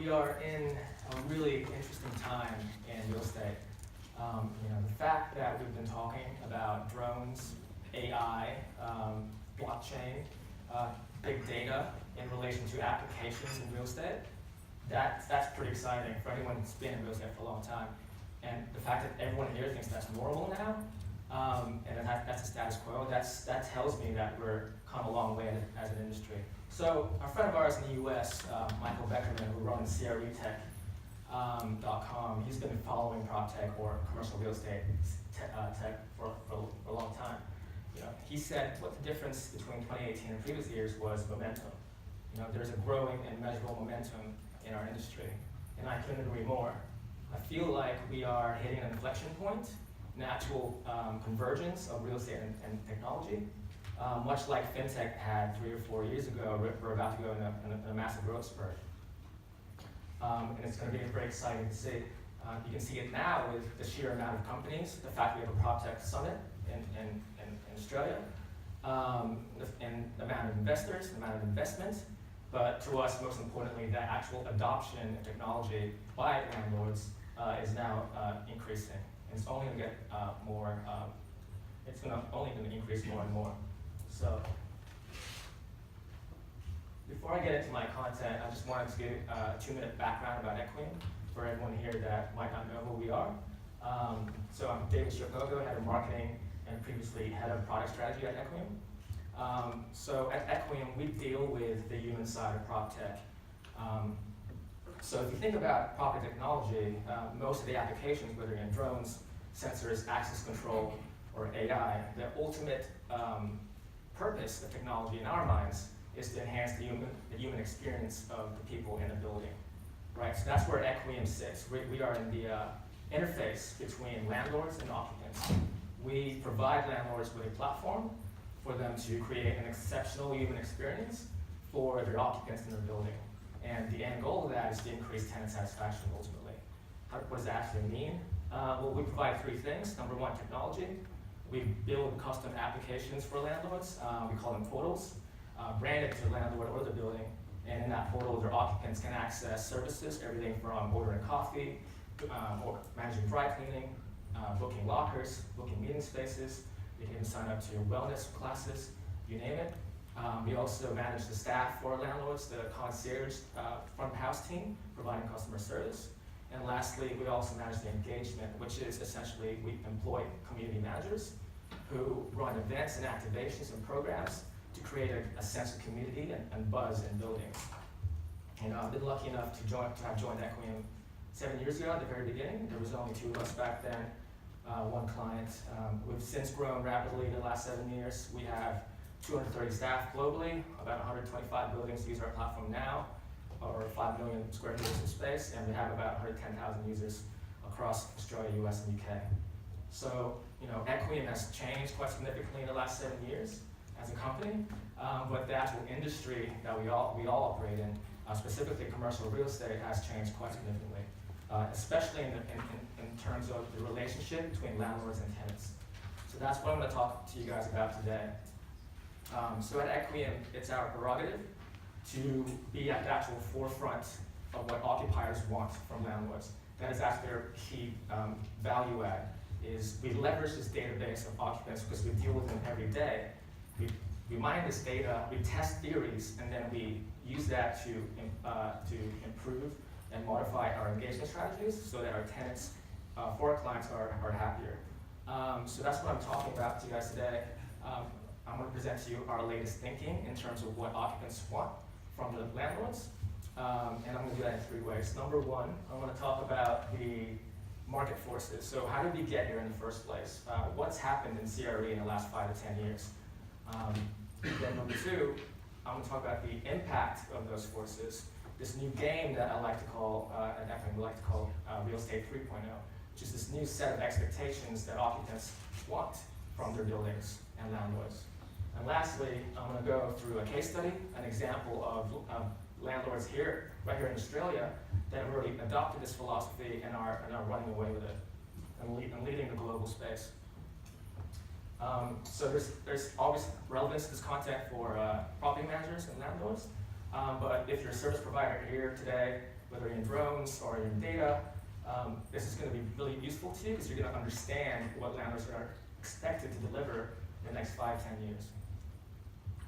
we are in a really interesting time in real estate. The fact that we've been talking about drones, AI, blockchain, big data in relation to applications in real estate, that's pretty exciting for anyone who's been in real estate for a long time. And the fact that everyone here thinks that's normal now, and that's the status quo, that tells me that we're come a long way as an industry. So a friend of ours in the US, Michael Beckermen, who runs CREtech.com, he's been following Proptech or commercial real estate tech for a long time. He said what the difference between 2018 and previous years was momentum. There's a growing and measurable momentum in our industry, and I couldn't agree more. I feel like we are hitting an inflection point, an actual convergence of real estate and technology. Much like FinTech had 3 or 4 years ago, we're about to go in a massive growth spurt. And it's going to be very exciting to see. You can see it now with the sheer amount of companies, the fact we have a Proptech Summit in Australia, and the amount of investors, the amount of investment, but to us, most importantly, the actual adoption of technology by landlords is now increasing. And it's only going to get more, only going to increase more and more. So, before I get into my content, I just wanted to give a 2-minute background about Equiem for everyone here that might not know who we are. So I'm David Chiapoco, head of marketing and previously head of product strategy at Equiem. So at Equiem, we deal with the human side of PropTech. So if you think about property technology, most of the applications, whether in drones, sensors, access control, or AI, the ultimate purpose of technology in our minds is to enhance the human experience of the people in the building, right? So that's where Equiem sits. We are in the interface between landlords and occupants. We provide landlords with a platform for them to create an exceptional human experience for their occupants in their building. And the end goal of that is to increase tenant satisfaction ultimately. What does that actually mean? Well, we provide 3 things. Number 1, technology. We build custom applications for landlords. We call them portals, branded to the landlord or the building. And in that portal, their occupants can access services, everything from ordering coffee, or managing dry cleaning, booking lockers, booking meeting spaces. They can even sign up to wellness classes, you name it. We also manage the staff for our landlords, the concierge front of house team, providing customer service. And lastly, we also manage the engagement, which is essentially we employ community managers who run events and activations and programs to create a sense of community and buzz in buildings. I've been lucky enough to have joined Equiem 7 years ago at the very beginning. There was only 2 of us back then, 1 client. We've since grown rapidly in the last 7 years. We have 230 staff globally, about 125 buildings use our platform now, over 5 million square meters of space, and we have about 110,000 users across Australia, US, and UK. So, Equiem has changed quite significantly in the last 7 years as a company, but the actual industry that we all operate in, specifically commercial real estate, has changed quite significantly, especially in terms of the relationship between landlords and tenants. So that's what I'm going to talk to you guys about today. So at Equiem, it's our prerogative to be at the actual forefront of what occupiers want from landlords. That is actually their key value add, is we leverage this database of occupants because we deal with them every day. We mine this data, we test theories, and then we use that to improve and modify our engagement strategies so that our tenants, for our clients, are happier. So that's what I'm talking about to you guys today. I'm going to present to you our latest thinking in terms of what occupants want from the landlords, and I'm going to do that in 3 ways. Number 1, I'm going to talk about the market forces. So how did we get here in the first place? What's happened in CRE in the last 5 to 10 years? Then number 2, I'm going to talk about the impact of those forces, this new game that I like to call, and definitely like to call Real Estate 3.0, which is this new set of expectations that occupants want from their buildings and landlords. And lastly, I'm going to go through a case study, an example of landlords right here in Australia, that have already adopted this philosophy and are running away with it and leading the global space. So there's always relevance to this content for property managers and landlords. But if you're a service provider here today, whether you're in drones or you're in data, this is going to be really useful to you because you're going to understand what landlords are expected to deliver in the next 5-10 years.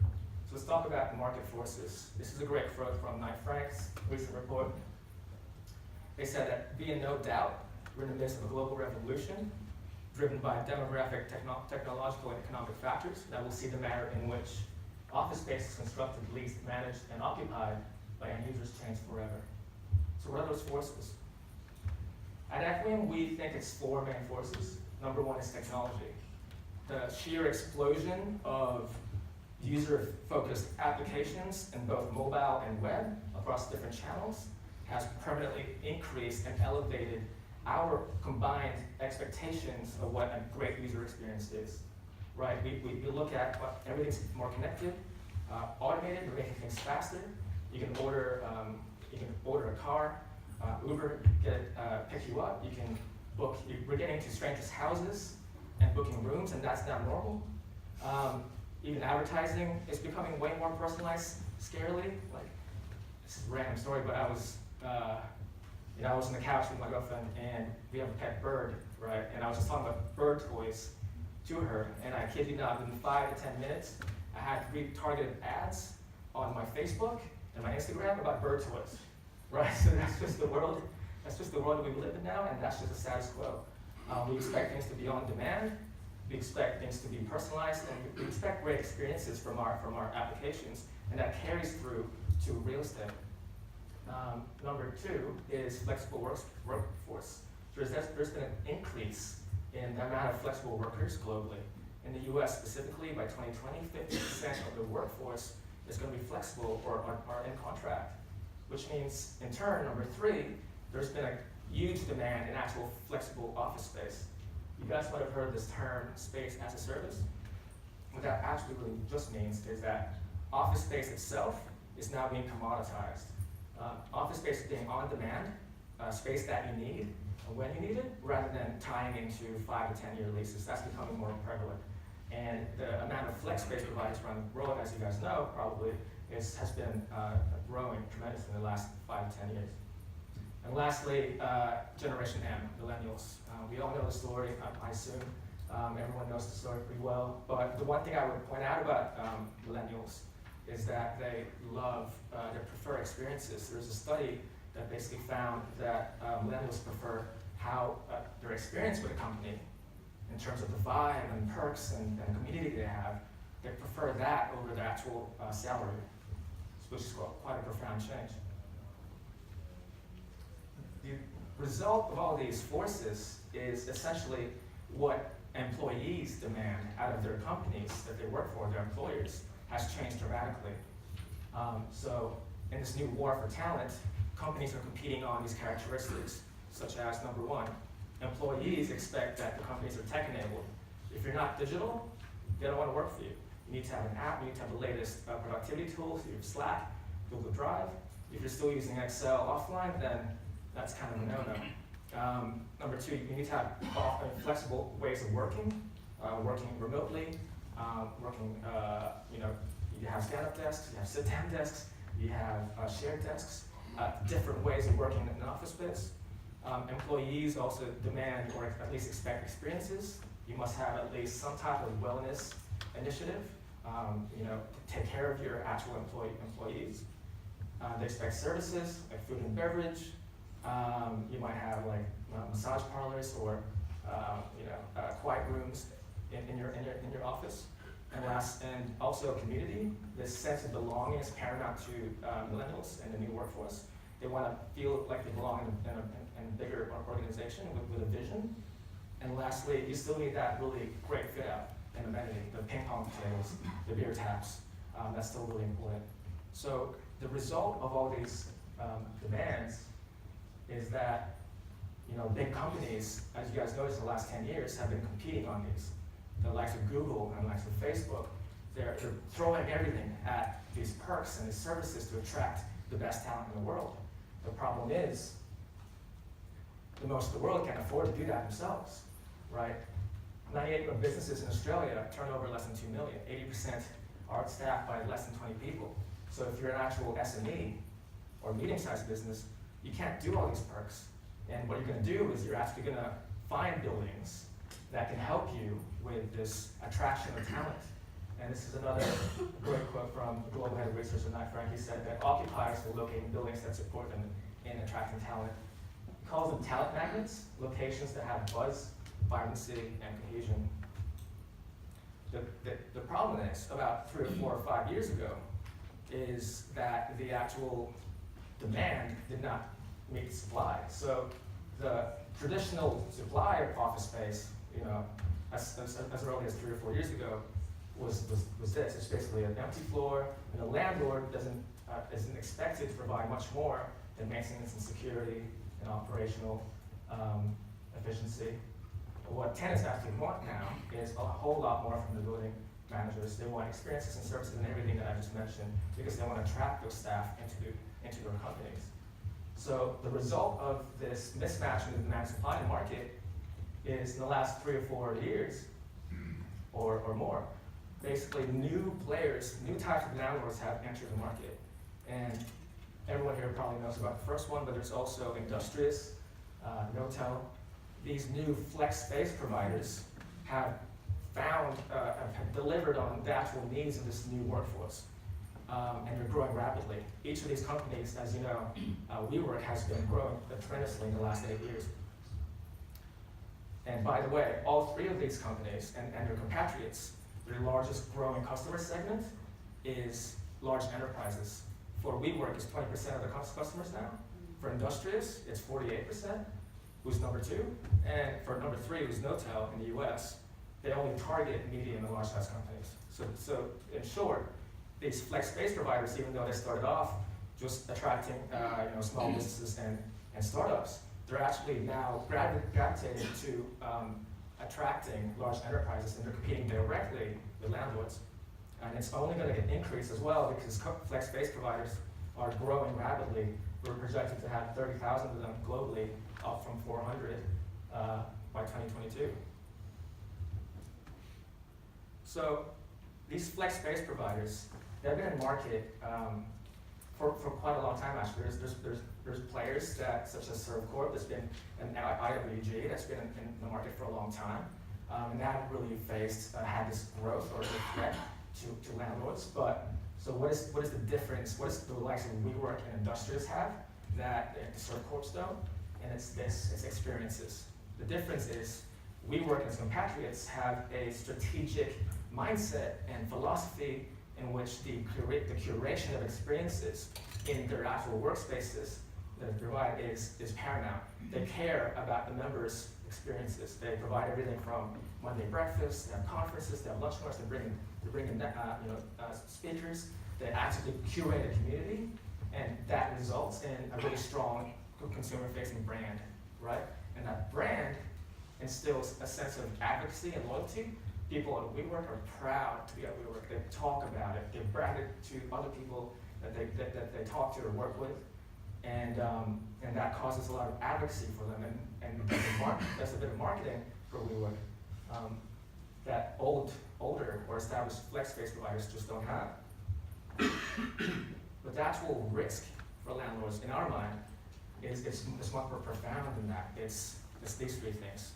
So let's talk about the market forces. This is a great quote from Knight Frank's recent report. They said that, be in no doubt, we're in the midst of a global revolution driven by demographic, technological, and economic factors that will see the manner in which office space is constructed, leased, managed, and occupied by end users change forever. So what are those forces? At Equiem, we think it's 4 main forces. Number 1 is technology. The sheer explosion of user-focused applications in both mobile and web across different channels has permanently increased and elevated our combined expectations of what a great user experience is. Right? We look at everything's more connected, automated. We're making things faster. You can order a car, Uber pick you up. You can book. We're getting to strangers' houses and booking rooms, and that's now normal. Even advertising is becoming way more personalized, scarily. Like, this is a random story, but I was on the couch with my girlfriend, and we have a pet bird, right? And I was just talking about bird toys to her, and I kid you not, within 5 to 10 minutes, I had 3 targeted ads on my Facebook and my Instagram about bird toys, right? So that's just the world that we live in now, and that's just the status quo. We expect things to be on demand. We expect things to be personalized, and we expect great experiences from our applications, and that carries through to real estate. Number 2 is flexible workforce. There's been an increase in the amount of flexible workers globally. In the US specifically, by 2020, 50% of the workforce is going to be flexible or are in contract, which means, in turn, number 3, there's been a huge demand in actual flexible office space. You guys might have heard this term, space as a service. What that actually really just means is that office space itself is now being commoditized. Office space is being on demand, space that you need, when you need it, rather than tying into 5 to 10 year leases. That's becoming more prevalent. And the amount of flex space providers around the world, as you guys know, probably, has been growing tremendously in the last 5 to 10 years. And lastly, Generation M, millennials. We all know the story, I assume. Everyone knows the story pretty well. But the one thing I would point out about millennials is that they prefer experiences. There's a study that basically found that millennials prefer how their experience with a company, in terms of the vibe and perks and community they have, they prefer that over the actual salary, which is quite a profound change. The result of all these forces is essentially what employees demand out of their companies that they work for, their employers, has changed dramatically. So in this new war for talent, companies are competing on these characteristics, such as, number 1, employees expect that the companies are tech-enabled. If you're not digital, they don't want to work for you. You need to have an app, you need to have the latest productivity tools, you have Slack, Google Drive. If you're still using Excel offline, then that's kind of a no-no. Number 2, you need to have flexible ways of working remotely, you have stand-up desks, you have sit-down desks, you have shared desks, different ways of working in an office space. Employees also demand, or at least expect, experiences. You must have at least some type of wellness initiative, to take care of your actual employees. They expect services like food and beverage. You might have massage parlors or quiet rooms in your office. And also community. This sense of belonging is paramount to millennials and the new workforce. They want to feel like they belong in a bigger organization with a vision. And lastly, you still need that really great fit out and amenity, the ping pong tables, the beer taps. That's still really important. So the result of all these demands is that big companies, as you guys noticed in the last 10 years, have been competing on these. The likes of Google and the likes of Facebook, they're throwing everything at these perks and these services to attract the best talent in the world. The problem is, most of the world can't afford to do that themselves, right? 98% of businesses in Australia turn over less than 2 million. 80% are staffed by less than 20 people. So if you're an actual SME or medium-sized business, you can't do all these perks. And what you're going to do is you're actually going to find buildings that can help you with this attraction of talent. And this is another great quote from the global head of research at Knight Frank. He said that occupiers will locate in buildings that support them in attracting talent. He calls them talent magnets, locations that have buzz, vibrancy, and cohesion. The problem is, about 3 or 4 or 5 years ago, is that the actual demand did not meet supply. So the traditional supply of office space, as early as 3 or 4 years ago, was this. It's basically an empty floor, and the landlord isn't expected to provide much more than maintenance and security and operational efficiency. What tenants actually want now is a whole lot more from the building managers. They want experiences and services and everything that I just mentioned, because they want to attract those staff into their companies. So the result of this mismatch in the demand supply in the market is, in the last 3 or 4 years or more, basically new players, new types of landlords have entered the market. And everyone here probably knows about the first one, but there's also industrious, no-tell. These new flex space providers have delivered on the actual needs of this new workforce. And they're growing rapidly. Each of these companies, as you know, WeWork has been growing tremendously in the last 8 years. And by the way, all 3 of these companies and their compatriots, their largest growing customer segment is large enterprises. For WeWork, it's 20% of the customers now. For industrious, it's 48%, who's number 2. And for number 3, who's no-tell in the US, they only target medium and large-sized companies. So in short, these flex space providers, even though they started off just attracting small businesses and startups, they're actually now gravitating to attracting large enterprises, and they're competing directly with landlords. And it's only going to get increased as well, because flex space providers are growing rapidly. We're projected to have 30,000 of them globally, up from 400 by 2022. So these flex space providers, they've been in market for quite a long time, actually. There's players such as ServCorp, that's been an IWG, that's been in the market for a long time. And that really had this growth or threat to landlords. But so what is the difference? What does the likes of WeWork and Industrious have that the ServCorps don't? And it's experiences. The difference is WeWork and its compatriots have a strategic mindset and philosophy in which the curation of experiences in their actual workspaces that they provide is paramount. They care about the members' experiences. They provide everything from Monday breakfast, they have conferences, they have lunch hours, they're bringing speakers. They actively curate a community, and that results in a really strong consumer-facing brand, right? And that brand instills a sense of advocacy and loyalty. People at WeWork are proud to be at WeWork. They talk about it. They brag it to other people that they talk to or work with, and that causes a lot of advocacy for them. And there's a bit of marketing for WeWork that older or established flex space providers just don't have. But the actual risk for landlords, in our mind, is much more profound than that. It's these 3 things.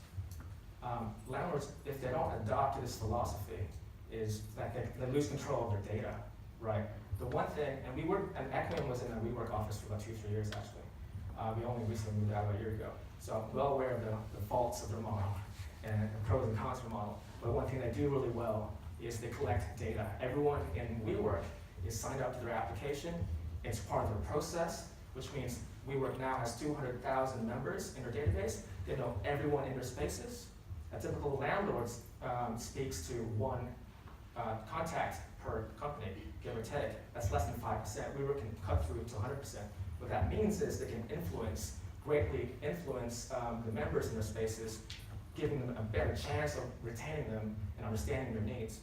Landlords, if they don't adopt this philosophy, is that they lose control of their data, right? The one thing, and Equiem was in a WeWork office for about 2-3 years, actually. We only recently moved out about a year ago. So I'm well aware of the faults of their model and the pros and cons of the model. But one thing they do really well is they collect data. Everyone in WeWork is signed up to their application. It's part of their process, which means WeWork now has 200,000 members in their database. They know everyone in their spaces. A typical landlord speaks to 1 contact per company, give or take. That's less than 5%. WeWork can cut through to 100%. What that means is they can greatly influence the members in their spaces, giving them a better chance of retaining them and understanding their needs.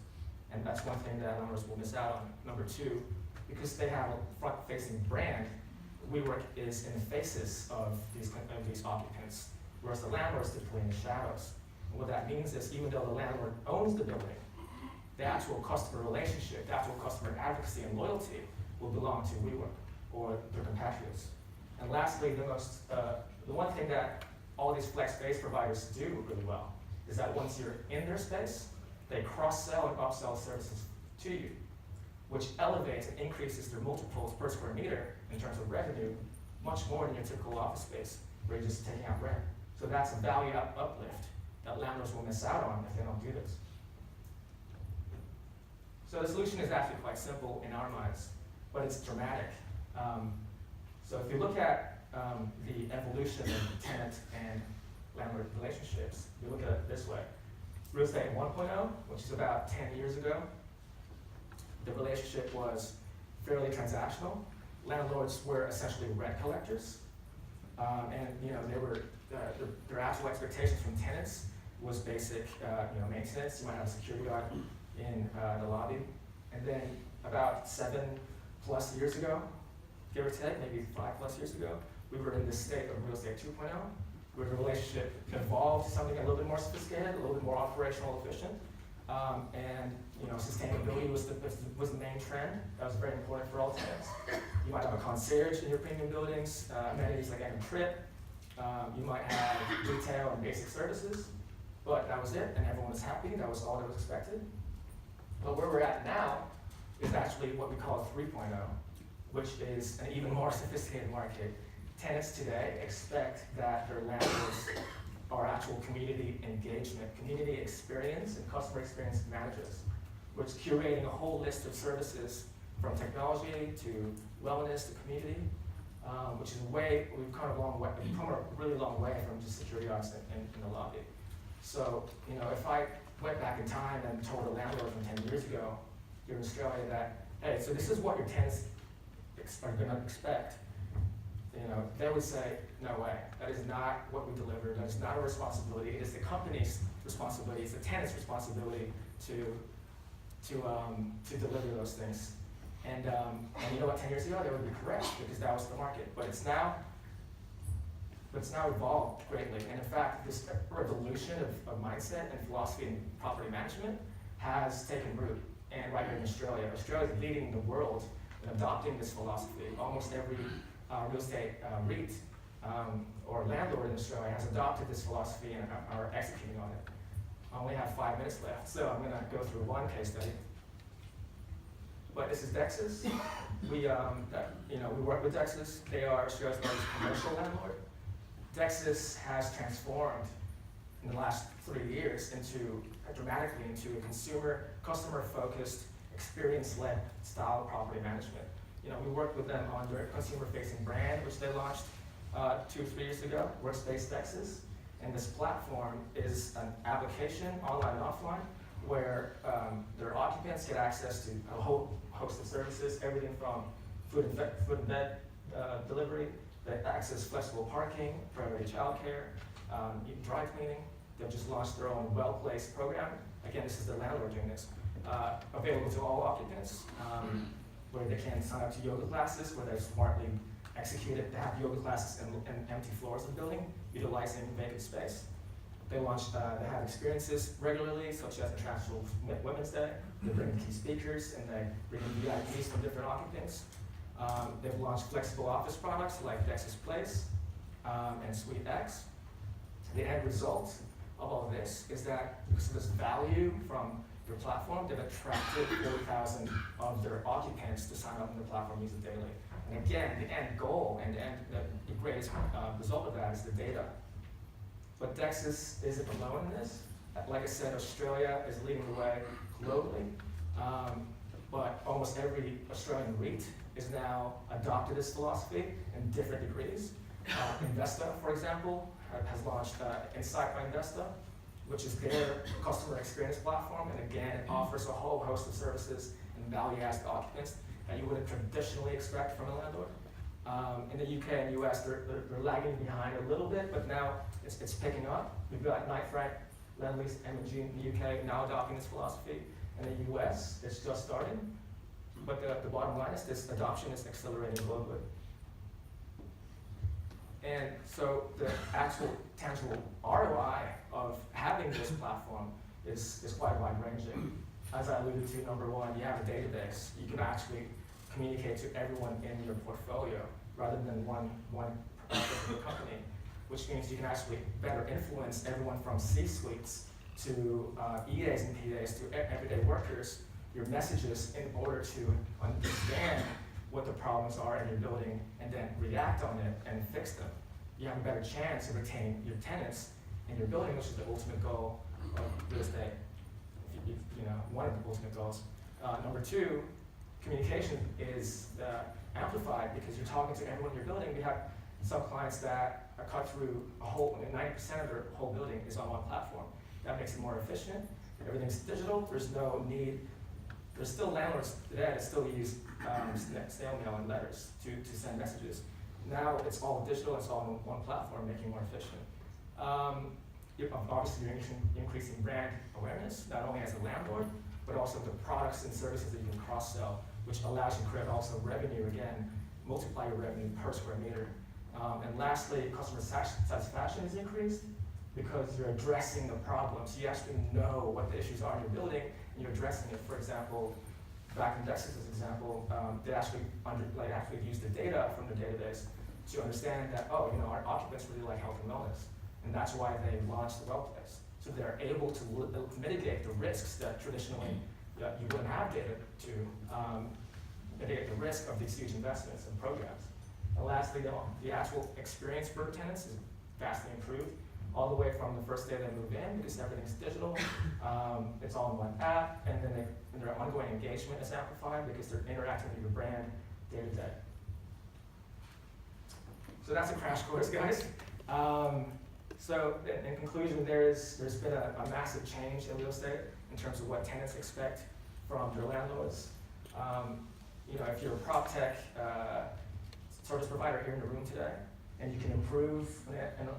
And that's one thing that landlords will miss out on. Number 2, because they have a front-facing brand, WeWork is in the faces of these occupants, whereas the landlords typically in the shadows. And what that means is, even though the landlord owns the building, the actual customer relationship, the actual customer advocacy and loyalty will belong to WeWork or their compatriots. And lastly, the one thing that all these flex space providers do really well is that once you're in their space, they cross-sell and upsell services to you, which elevates and increases their multiples per square meter in terms of revenue much more than your typical office space where you're just taking out rent. So that's a value uplift that landlords will miss out on if they don't do this. So the solution is actually quite simple in our minds, but it's dramatic. So if you look at the evolution of tenant and landlord relationships, you look at it this way. Real estate 1.0, which is about 10 years ago, the relationship was fairly transactional. Landlords were essentially rent collectors, and they were their actual expectations from tenants was basic, maintenance. You might have a security guard in the lobby, and then about 7+ years ago, give or take, maybe 5+ years ago, we were in this state of real estate 2.0, where the relationship evolved to something a little bit more sophisticated, a little bit more operational efficient, and sustainability was the main trend. That was very important for all tenants. You might have a concierge in your premium buildings, amenities like Equiem Trip. You might have retail and basic services, but that was it, and everyone was happy. That was all that was expected. But where we're at now is actually what we call 3.0, which is an even more sophisticated market. Tenants today expect that their landlords are actual community engagement, community experience, and customer experience managers, which is curating a whole list of services from technology to wellness to community, which is we've come a really long way from just security guards in the lobby. So, if I went back in time and told a landlord from 10 years ago here in Australia that, hey, so this is what your tenants are going to expect, they would say, no way. That is not what we deliver. That is not our responsibility. It is the company's responsibility. It's the tenant's responsibility to deliver those things. And you know what? 10 years ago, they would be correct because that was the market. But it's now evolved greatly. And in fact, this revolution of mindset and philosophy in property management has taken root. And right here in Australia, Australia is leading the world in adopting this philosophy. Almost every real estate REIT or landlord in Australia has adopted this philosophy and are executing on it. I only have 5 minutes left, so I'm going to go through one case study. But this is Dexus. We work with Dexus. They are Australia's largest commercial landlord. Dexus has transformed in the last 3 years dramatically into a customer-focused, experience-led style of property management. We worked with them on their consumer-facing brand, which they launched 2 or 3 years ago, Workspace Dexus. And this platform is an application, online and offline, where their occupants get access to a whole host of services, everything from food and bed delivery, they access flexible parking, priority childcare, even dry cleaning. They've just launched their own well-placed program. Again, this is the landlord doing this, available to all occupants, where they can sign up to yoga classes, where they've smartly executed to have yoga classes in empty floors of the building, utilizing vacant space. They have experiences regularly, such as International Women's Day. They bring key speakers and they bring in VIPs from different occupants. They've launched flexible office products like Dexus Place and Suite X. The end result of all of this is that because of this value from their platform, they've attracted 40,000 of their occupants to sign up on the platform, use it daily. And again, the end goal and the greatest result of that is the data. But Dexus isn't alone in this. Like I said, Australia is leading the way globally, but almost every Australian REIT is now adopted this philosophy in different degrees. Investa, for example, has launched Insight by Investa, which is their customer experience platform, and again, it offers a whole host of services and value adds to occupants that you wouldn't traditionally expect from a landlord. In the UK and US, they're lagging behind a little bit, but now it's picking up. We've got Knight Frank, Lendlease, M&G in the UK now adopting this philosophy. In the US, it's just starting. But the bottom line is this adoption is accelerating globally. And so the actual tangible ROI of having this platform is quite wide-ranging. As I alluded to, number one, you have a database. You can actually communicate to everyone in your portfolio rather than one particular company, which means you can actually better influence everyone from C-suites to EAs and PAs to everyday workers, your messages, in order to understand what the problems are in your building and then react on it and fix them. You have a better chance of retaining your tenants in your building, which is the ultimate goal of real estate. One of the ultimate goals. Number two, communication is amplified because you're talking to everyone in your building. We have some clients that are cut through 90% of their whole building is on one platform. That makes it more efficient. Everything's digital. There's no need. There's still landlords today that still use snail mail and letters to send messages. Now it's all digital. It's all on one platform, making it more efficient. Obviously, you're increasing brand awareness, not only as a landlord, but also the products and services that you can cross-sell, which allows you to create also revenue, again, multiply your revenue per square meter. And lastly, customer satisfaction is increased because you're addressing the problems. You actually know what the issues are in your building, and you're addressing it. For example, back in Dexter's example, they actually use the data from the database to understand that, our occupants really like health and wellness. And that's why they launched the Wellplace. So they're able to mitigate the risks that traditionally you wouldn't have data to mitigate the risk of these huge investments and programs. And lastly, the actual experience for tenants is vastly improved, all the way from the first day they move in, because everything's digital. It's all in one app, and then their ongoing engagement is amplified because they're interacting with your brand day to day. So that's a crash course, guys. So in conclusion, there's been a massive change in real estate in terms of what tenants expect from their landlords. If you're a Proptech service provider here in the room today, and you can improve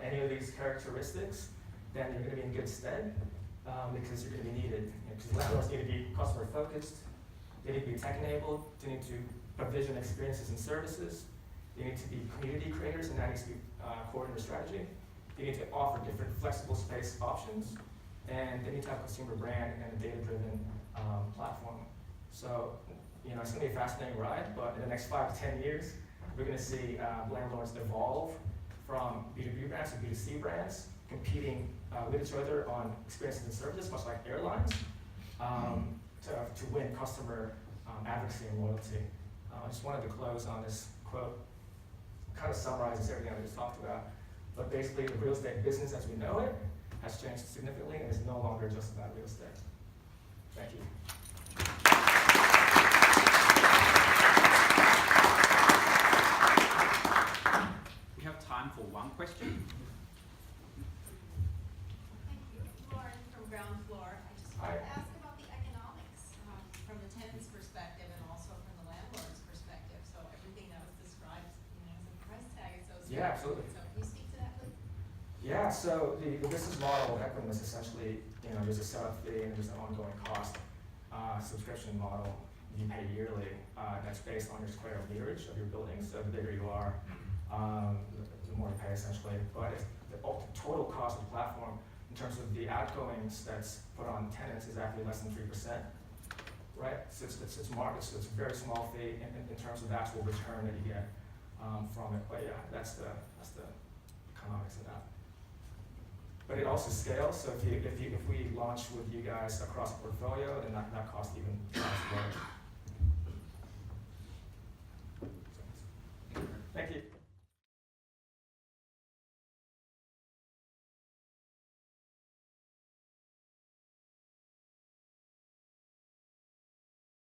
any of these characteristics, then you're going to be in good stead because you're going to be needed. Because landlords need to be customer focused, they need to be tech enabled, they need to provision experiences and services, they need to be community creators, and that needs to be core in their strategy. They need to offer different flexible space options, and they need to have a consumer brand and a data-driven platform. So, it's going to be a fascinating ride, but in the next 5 to 10 years, we're going to see landlords evolve from B2B brands to B2C brands, competing with each other on experiences and services, much like airlines, to win customer advocacy and loyalty. I just wanted to close on this quote. Kind of summarizes everything I just talked about. But basically, the real estate business as we know it has changed significantly and is no longer just about real estate. Thank you. We have time for one question. Thank you. Lauren from Ground Floor. I just wanted to ask about the economics from the tenant's perspective and also from the landlord's perspective. So everything that was described, as a price tag associated. Yeah, absolutely. So can you speak to that, please? Yeah, so the business model of Equiem is essentially, there's a setup fee and there's an ongoing cost subscription model you pay yearly that's based on your square meterage of your building. So the bigger you are, the more you pay essentially. But the total cost of the platform in terms of the outgoings that's put on tenants is actually less than 3%, right? So it's market, so it's a very small fee in terms of the actual return that you get from it. But yeah, that's the economics of that. But it also scales. So if we launch with you guys across the portfolio, then that cost even less.